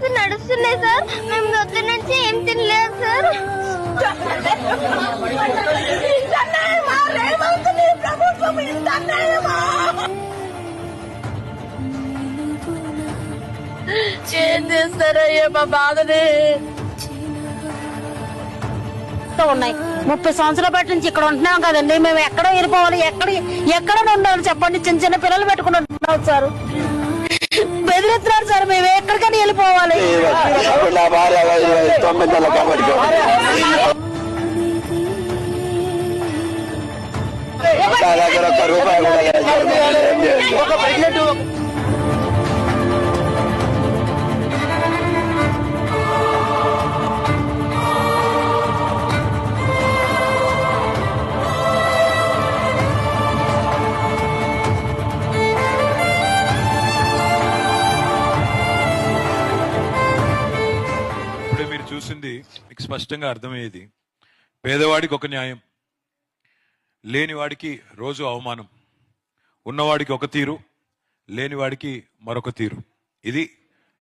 Months నడుస్తున్నాయి sir. మేము పొద్దున్న నుంచి ఏం తినలేదు సార్. ఏం చేస్తారయ్యా మా బాధని. ఉన్నాయి 30 సంవత్సరాల పాటు నుంచి ఇక్కడ ఉంటున్నాం కదండి. మేము ఎక్కడ వెళ్ళిపోవాలి, ఎక్కడ ఉండాలి చెప్పండి. చిన్న చిన్న పిల్లలు పెట్టుకుని ఉంటున్నాం సార్. బెదిరిస్తున్నారు సార్. మేము ఎక్కడికైనా వెళ్ళిపోవాలి. చూసింది మీకు స్పష్టంగా అర్థమయ్యేది. పేదవాడికి ఒక న్యాయం, లేనివాడికి రోజు అవమానం, ఉన్నవాడికి ఒక తీరు, లేనివాడికి మరొక తీరు. ఇది